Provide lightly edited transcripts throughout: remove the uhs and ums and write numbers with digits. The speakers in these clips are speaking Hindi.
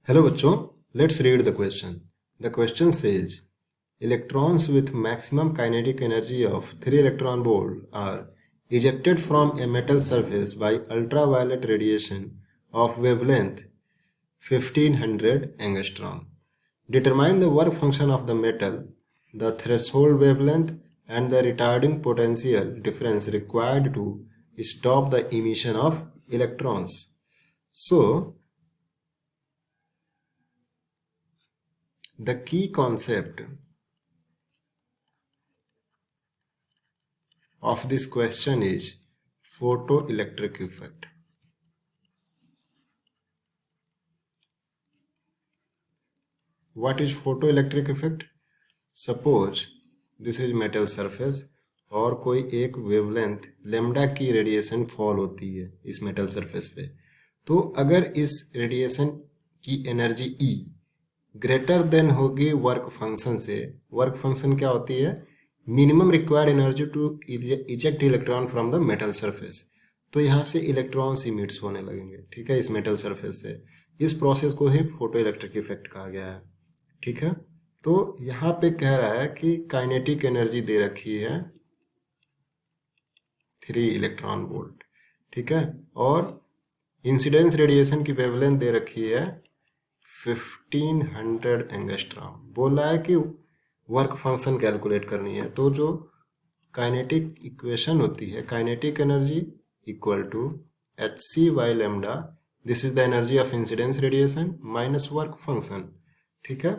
हेलो बच्चों, let's read the question. The question says electrons with maximum kinetic energy of 3 electron volt are ejected from a metal surface by ultraviolet radiation of wavelength 1500 angstrom. Determine the work function of the metal, the threshold wavelength, and the retarding potential difference required to stop the emission of electrons. So, the key concept of this question is photoelectric effect. What is photoelectric effect? Suppose this is metal surface और कोई एक वेवलेंथ लेमडा की रेडिएशन फॉल होती है इस मेटल सरफेस पे. तो अगर इस रेडिएशन की एनर्जी E ग्रेटर देन होगी वर्क फंक्शन से. वर्क फंक्शन क्या होती है? Minimum required energy to eject electron from the metal surface. तो यहाँ से इलेक्ट्रॉन्स इमिट्स होने लगेंगे, ठीक है, इस मेटल सरफेस से. इस प्रोसेस को ही फोटो इलेक्ट्रिक इफेक्ट कहा गया है, ठीक है. तो यहाँ पे कह रहा है कि काइनेटिक एनर्जी दे रखी है 3 इलेक्ट्रॉन वोल्ट, ठीक है, और इंसिडेंस रेडिएशन की वेवलेंथ दे रखी है 1500 एंगस्ट्रॉम. बोल रहा है कि वर्क फंक्शन कैलकुलेट करनी है. तो जो काइनेटिक इक्वेशन होती है, kinetic energy equal to hc by lambda, this is the energy of incidence radiation minus work function, ठीक है.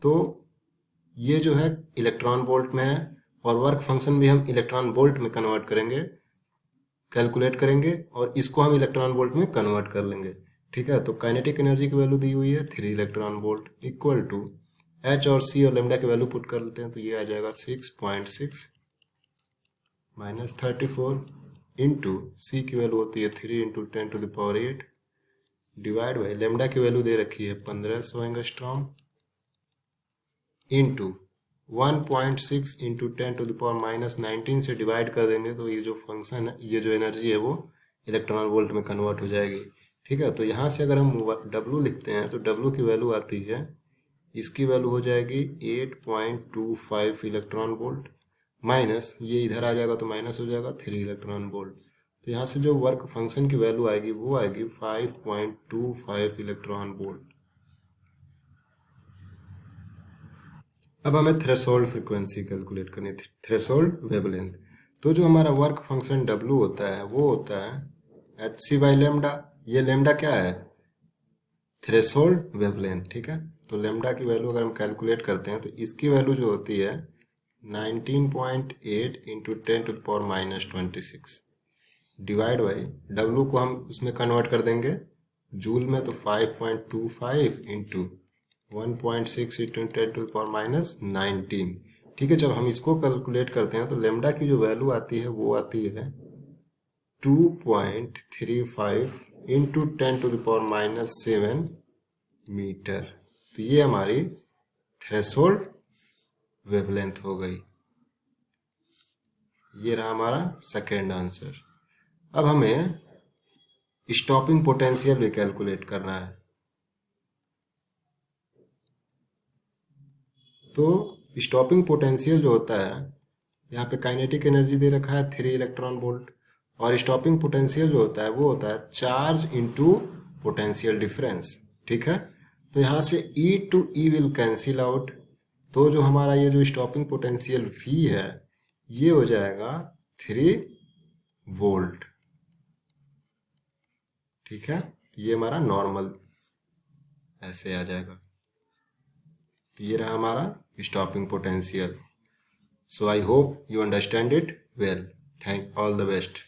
तो ये जो है इलेक्ट्रॉन वोल्ट में है और वर्क फंक्शन भी हम इलेक्ट्रॉन वोल्ट में कन्वर्ट करेंगे, कैलकुलेट करेंगे और इसको हम इलेक्ट्रॉन वोल्ट में कन्वर्ट कर लेंगे, ठीक है. तो काइनेटिक एनर्जी की वैल्यू दी हुई है 3 electron volt equal to H और C और लेमडा की वैल्यू पुट कर लेते हैं. तो ये आ जाएगा 6.6 माइनस 34 इंटू C की वैल्यू होती है 3 into 10 to the power 8 divide by lambda की वैल्यू दे रखी है 1500 angstrom into 1.6 into 10 to the power minus 19 से डिवाइड कर देंगे. तो ये जो फंक्शन है, ये जो एनर्जी है वो इलेक्ट्रॉन वोल्ट में कन्वर्ट हो जाएगी, ठीक है. तो यहाँ से अगर हम W लिखते हैं तो W की वैल्यू आती है, इसकी वैल्यू हो जाएगी 8.25 इलेक्ट्रॉन वोल्ट माइनस ये इधर आ जाएगा तो माइनस हो जाएगा 3 इलेक्ट्रॉन वोल्ट. तो यहाँ से जो वर्क फंक्शन की वैल्यू आएगी वो आएगी 5.25 इलेक्ट्रॉन वोल्ट. अब हमें थ्रेशोल्ड फ्रीक्वेंसी कैलकुलेट करनी है, थ्रेशोल्ड वेवलेंथ. तो जो हमारा वर्क फंक्शन W होता है वो होता है hc बाई लेमडा. ये लेमडा क्या है? थ्रेशोल्ड वेवलेंथ, ठीक है. तो लेमडा की वैल्यू अगर हम कैलकुलेट करते हैं तो इसकी वैल्यू जो होती है 19.8 into 10 to the power minus 26 divide by W को हम उसमें कन्वर्ट कर देंगे जूल में. तो 5.25 into 1.6 into 10 to the power minus 19, ठीक है. जब हम इसको कैलकुलेट करते हैं तो लेमडा की जो वैल्यू आती है वो आती है 2.35 into 10 to the power minus 7 metre. तो ये हमारी थ्रेशोल्ड वेवलेंथ हो गई. ये रहा हमारा सेकेंड आंसर. अब हमें स्टॉपिंग पोटेंशियल भी कैलकुलेट करना है. तो स्टॉपिंग पोटेंशियल जो होता है, यहाँ पे काइनेटिक एनर्जी दे रखा है 3 इलेक्ट्रॉन वोल्ट और स्टॉपिंग पोटेंशियल जो होता है वो होता है चार्ज इनटू पोटेंशियल डिफरेंस, ठीक है. तो यहाँ से E to E will cancel out. तो जो हमारा ये जो स्टॉपिंग पोटेंशियल V है ये हो जाएगा 3 वोल्ट, ठीक है. ये हमारा नॉर्मल ऐसे आ जाएगा. ये रहा हमारा stopping potential. So I hope you understand it well. Thank all the best.